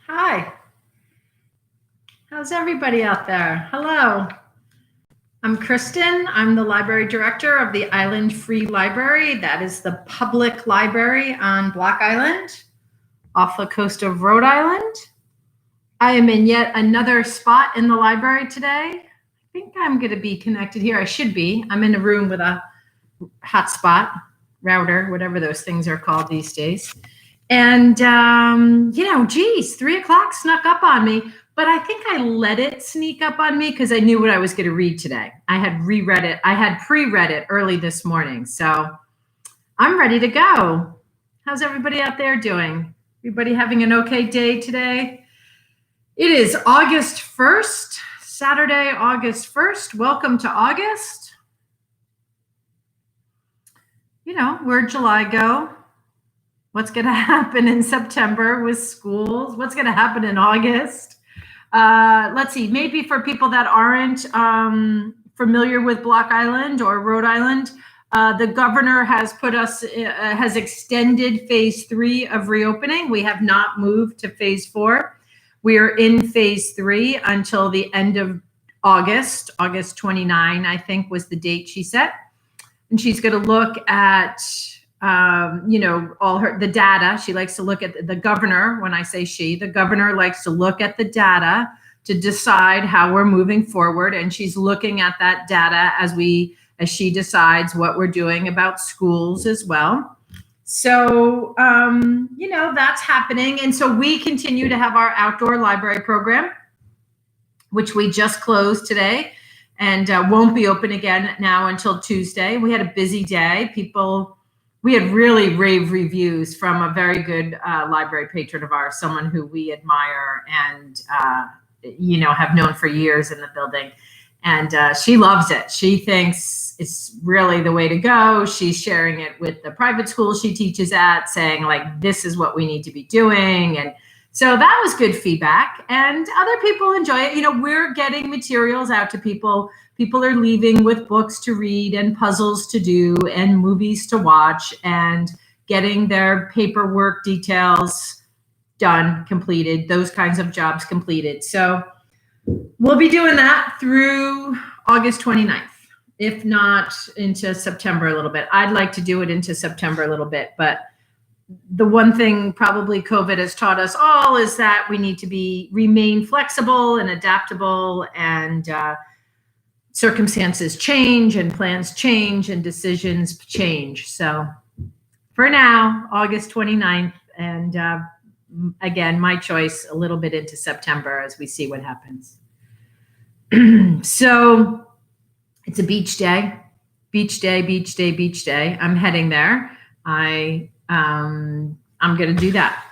Hi. How's everybody out there? Hello. I'm Kristen. I'm the library director of the Island Free Library. That is the public library on Block Island off the coast of Rhode Island. I am in yet another spot in the library today. I think I'm going to be connected here. I should be. I'm in a room with a hotspot, router, whatever those things are called these days. And, geez, 3 o'clock snuck up on me, but I think I let it sneak up on me because I knew what I was going to read today. I had reread it. I had pre-read it early this morning. So I'm ready to go. How's everybody out there doing? Everybody having an okay day today? It is August 1st, Saturday, August 1st. Welcome to August. Where'd July go? What's going to happen in September with schools? What's going to happen in August? Let's see, maybe for people that aren't familiar with Block Island or Rhode Island, the governor has has extended phase 3 of reopening. We have not moved to phase 4. We are in phase 3 until the end of August 29, I think was the date she set. And she's going to look at all the data. She likes to look at the governor. When I say she, the governor likes to look at the data to decide how we're moving forward. And she's looking at that data as she decides what we're doing about schools as well. So, that's happening. And so we continue to have our outdoor library program, which we just closed today and won't be open again now until Tuesday. We had a busy day. We had really rave reviews from a very good library patron of ours, someone who we admire and, have known for years in the building. And she loves it. She thinks it's really the way to go. She's sharing it with the private school she teaches at, saying, this is what we need to be doing. And so that was good feedback. And other people enjoy it. We're getting materials out to people. People are leaving with books to read and puzzles to do and movies to watch and getting their paperwork details done, completed, those kinds of jobs completed. So we'll be doing that through August 29th, if not into September a little bit. I'd like to do it into September a little bit, but the one thing probably COVID has taught us all is that we need to remain flexible and adaptable, and circumstances change and plans change and decisions change. So for now, August 29th, and again, my choice a little bit into September as we see what happens. So it's a beach day. I'm heading there. I'm going to do that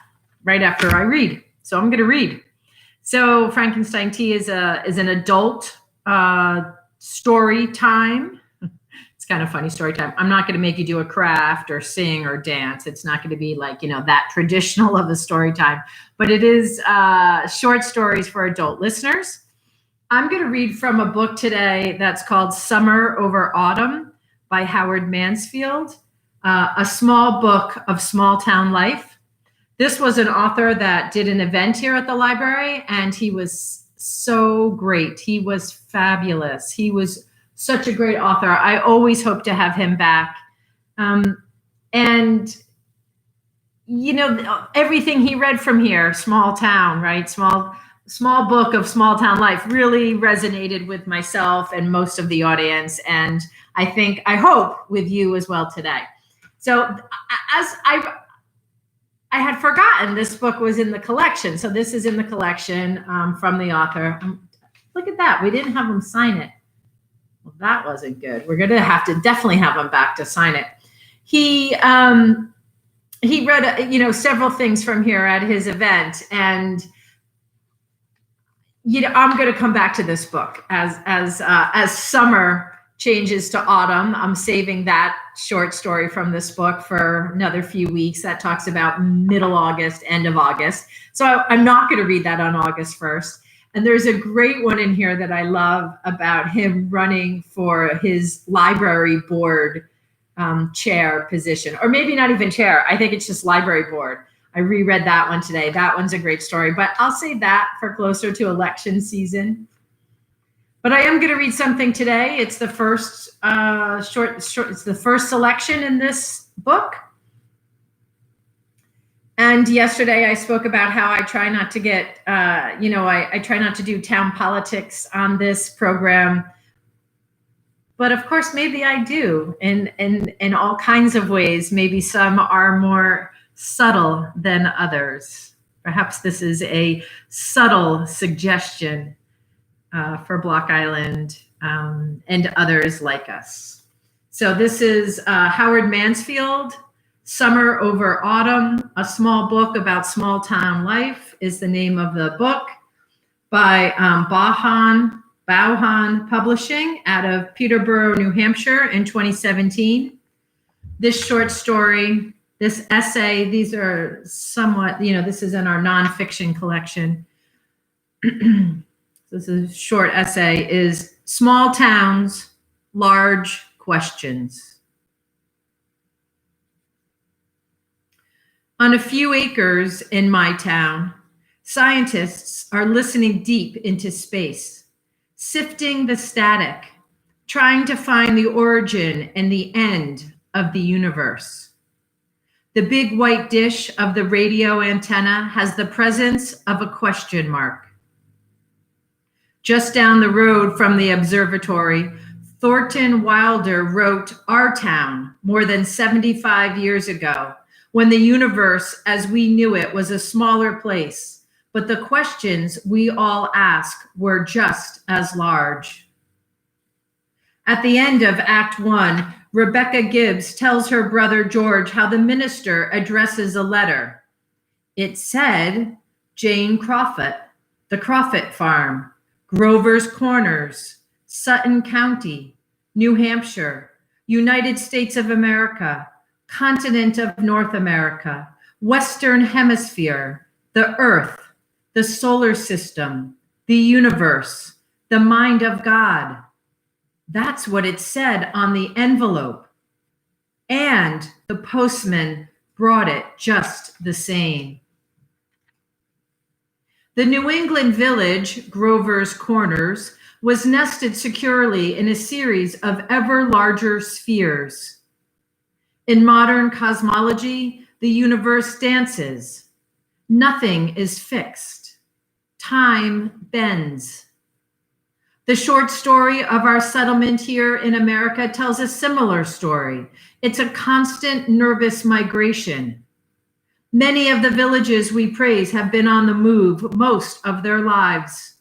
right after I read. So I'm going to read. So Frankenstein Tea is an adult story time. It's kind of funny story time. I'm not going to make you do a craft or sing or dance. It's not going to be that traditional of a story time, but it is short stories for adult listeners. I'm going to read from a book today that's called Summer Over Autumn by Howard Mansfield, a small book of small town life. This was an author that did an event here at the library, and he was so great. He was fabulous. He was such a great author. I always hope to have him back. And everything he read from here, small town, right? Small book of small town life really resonated with myself and most of the audience. And I hope with you as well today. So as I had forgotten this book was in the collection. So this is in the collection from the author. Look at that. We didn't have him sign it. Well, that wasn't good. We're going to have to definitely have him back to sign it. He read, several things from here at his event. And, I'm going to come back to this book as summer changes to autumn. I'm saving that short story from this book for another few weeks. That talks about middle August, end of August. So I'm not going to read that on August 1st. And there's a great one in here that I love about him running for his library board chair position, or maybe not even chair. I think it's just library board. I reread that one today. That one's a great story, but I'll save that for closer to election season. But I am going to read something today. It's the first it's the first selection in this book. And yesterday I spoke about how I try not to get, I try not to do town politics on this program. But of course, maybe I do in all kinds of ways. Maybe some are more subtle than others. Perhaps this is a subtle suggestion for Block Island and others like us. So this is Howard Mansfield, Summer Over Autumn, a small book about small town life is the name of the book, by Bauhan Publishing out of Peterborough, New Hampshire in 2017. This short story, this essay, these are somewhat, this is in our nonfiction collection. This is a short essay, is Small Towns, Large Questions. On a few acres in my town, scientists are listening deep into space, sifting the static, trying to find the origin and the end of the universe. The big white dish of the radio antenna has the presence of a question mark. Just down the road from the observatory, Thornton Wilder wrote Our Town more than 75 years ago, when the universe as we knew it was a smaller place, but the questions we all ask were just as large. At the end of Act 1, Rebecca Gibbs tells her brother George how the minister addresses a letter. It said, Jane Crawford, the Crawford Farm, Grover's Corners, Sutton County, New Hampshire, United States of America, continent of North America, Western Hemisphere, the Earth, the solar system, the universe, the mind of God. That's what it said on the envelope. And the postman brought it just the same. The New England village, Grover's Corners, was nested securely in a series of ever larger spheres. In modern cosmology, the universe dances. Nothing is fixed. Time bends. The short story of our settlement here in America tells a similar story. It's a constant nervous migration. Many of the villages we praise have been on the move most of their lives.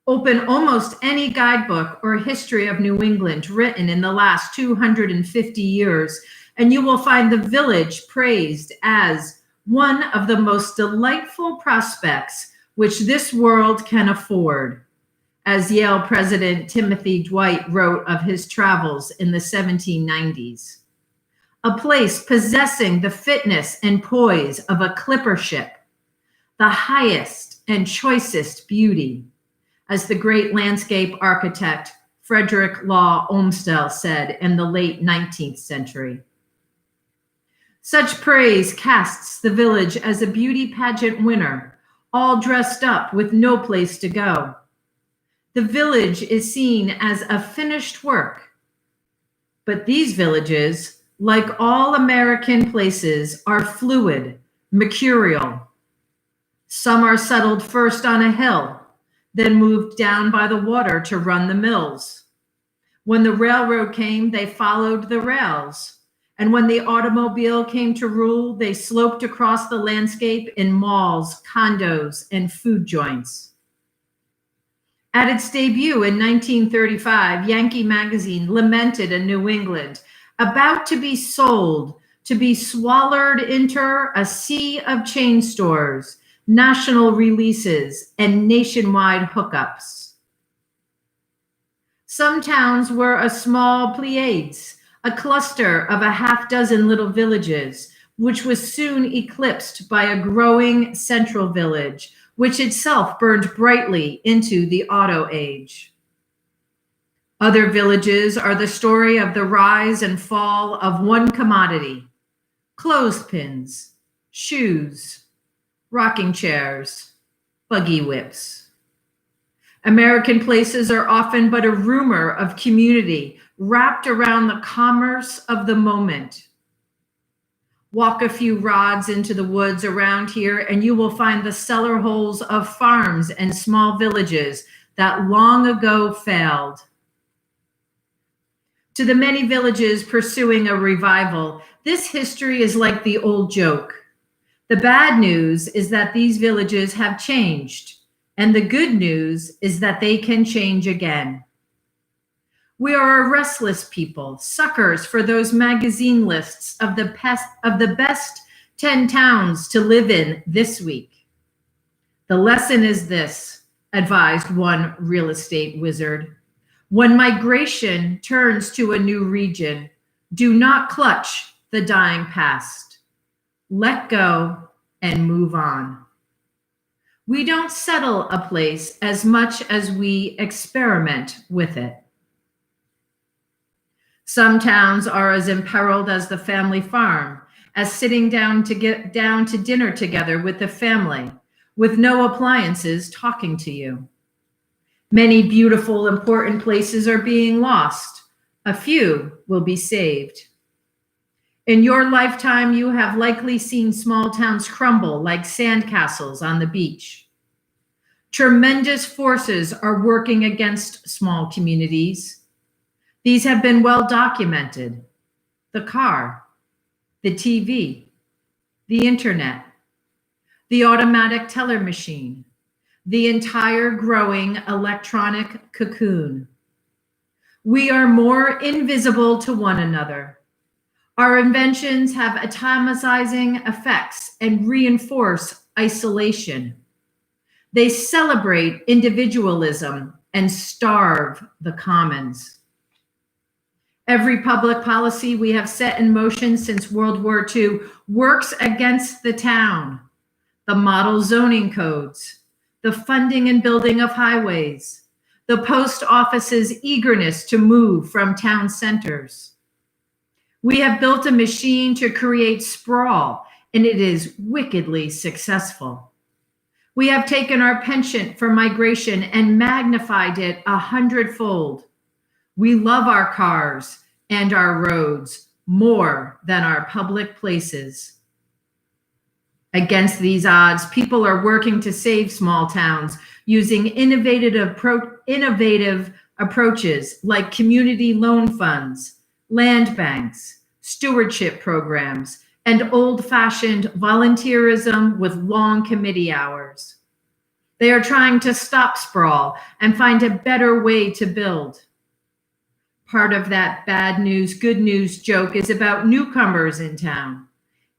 Open almost any guidebook or history of New England written in the last 250 years, and you will find the village praised as one of the most delightful prospects which this world can afford, as Yale President Timothy Dwight wrote of his travels in the 1790s. A place possessing the fitness and poise of a clipper ship, the highest and choicest beauty, as the great landscape architect Frederick Law Olmsted said in the late 19th century. Such praise casts the village as a beauty pageant winner, all dressed up with no place to go. The village is seen as a finished work. But these villages, like all American places, are fluid, mercurial. Some are settled first on a hill, then moved down by the water to run the mills. When the railroad came, they followed the rails. And when the automobile came to rule, they sloped across the landscape in malls, condos, and food joints. At its debut in 1935, Yankee Magazine lamented a New England about to be sold, to be swallowed into a sea of chain stores, national releases, and nationwide hookups. Some towns were a small Pleiades, a cluster of a half dozen little villages, which was soon eclipsed by a growing central village, which itself burned brightly into the auto age. Other villages are the story of the rise and fall of one commodity, clothespins, shoes, rocking chairs, buggy whips. American places are often but a rumor of community wrapped around the commerce of the moment. Walk a few rods into the woods around here and you will find the cellar holes of farms and small villages that long ago failed. To the many villages pursuing a revival, this history is like the old joke. The bad news is that these villages have changed, and the good news is that they can change again. We are a restless people, suckers for those magazine lists of the best 10 towns to live in this week. The lesson is this, advised one real estate wizard. When migration turns to a new region, do not clutch the dying past. Let go and move on. We don't settle a place as much as we experiment with it. Some towns are as imperiled as the family farm, as sitting down to get down to dinner together with the family, with no appliances talking to you. Many beautiful, important places are being lost. A few will be saved. In your lifetime, you have likely seen small towns crumble like sandcastles on the beach. Tremendous forces are working against small communities. These have been well documented. The car, the TV, the internet, the automatic teller machine, the entire growing electronic cocoon. We are more invisible to one another. Our inventions have atomizing effects and reinforce isolation. They celebrate individualism and starve the commons. Every public policy we have set in motion since World War II works against the town. The model zoning codes, the funding and building of highways, the post office's eagerness to move from town centers. We have built a machine to create sprawl, and it is wickedly successful. We have taken our penchant for migration and magnified it 100-fold. We love our cars and our roads more than our public places. Against these odds, people are working to save small towns using innovative approaches like community loan funds, land banks, stewardship programs, and old-fashioned volunteerism with long committee hours. They are trying to stop sprawl and find a better way to build. Part of that bad news, good news joke is about newcomers in town.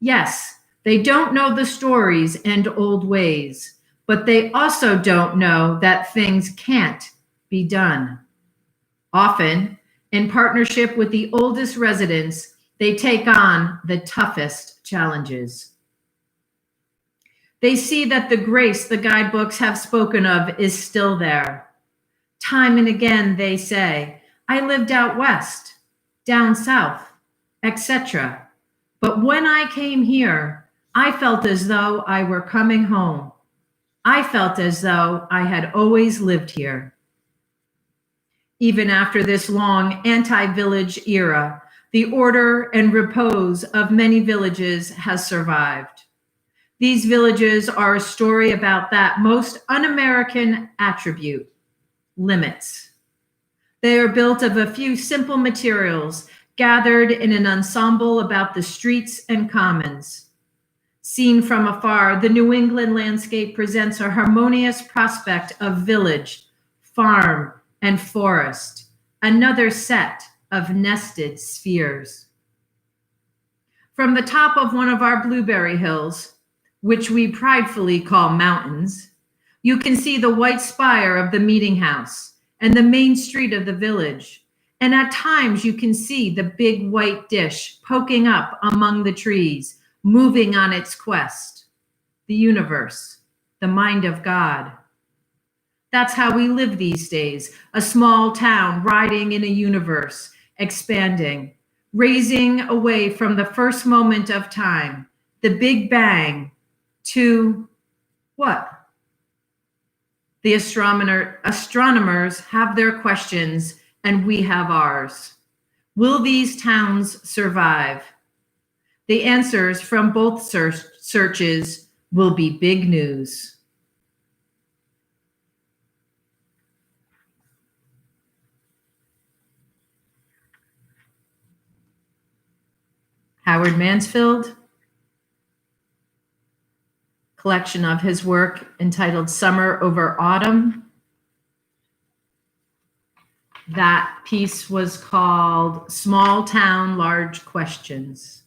Yes, they don't know the stories and old ways, but they also don't know that things can't be done. Often, in partnership with the oldest residents, they take on the toughest challenges. They see that the grace the guidebooks have spoken of is still there. Time and again, they say, I lived out west, down south, etc. But when I came here, I felt as though I were coming home. I felt as though I had always lived here. Even after this long anti-village era, the order and repose of many villages has survived. These villages are a story about that most un-American attribute, limits. They are built of a few simple materials gathered in an ensemble about the streets and commons. Seen from afar, the New England landscape presents a harmonious prospect of village, farm, and forest, another set of nested spheres. From the top of one of our blueberry hills, which we pridefully call mountains, you can see the white spire of the meeting house and the main street of the village. And at times you can see the big white dish poking up among the trees, moving on its quest, the universe, the mind of God. That's how we live these days, a small town riding in a universe, expanding, raising away from the first moment of time, the Big Bang to what? The astronomers have their questions and we have ours. Will these towns survive? The answers from both searches will be big news. Howard Mansfield, collection of his work entitled Summer Over Autumn. That piece was called Small Town, Large Questions.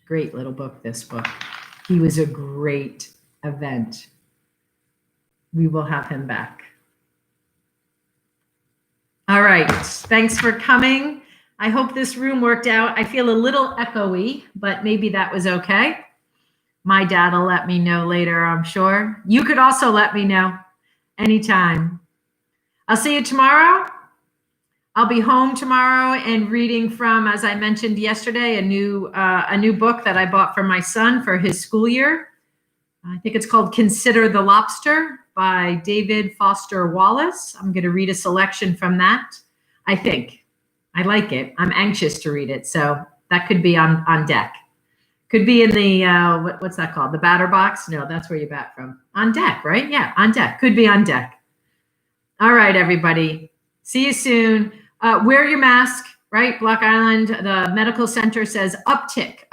Great little book, this book. He was a great event. We will have him back. All right, thanks for coming. I hope this room worked out. I feel a little echoey, but maybe that was okay. My dad will let me know later, I'm sure. You could also let me know anytime. I'll see you tomorrow. I'll be home tomorrow and reading from, as I mentioned yesterday, a new book that I bought for my son for his school year. I think it's called Consider the Lobster by David Foster Wallace. I'm going to read a selection from that. I think. I like it. I'm anxious to read it. So that could be on deck. Could be in the, what's that called? The batter box? No, that's where you bat from. On deck, right? Yeah, on deck. Could be on deck. All right, everybody. See you soon. Wear your mask, right? Block Island, the medical center says uptick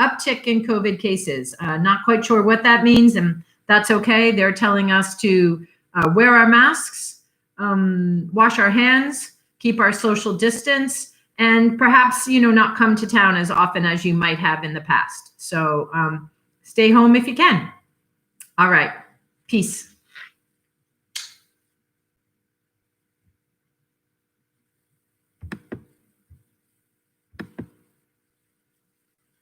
in COVID cases. Not quite sure what that means, and that's okay. They're telling us to wear our masks, wash our hands, keep our social distance, and perhaps, not come to town as often as you might have in the past. So stay home if you can. All right. Peace.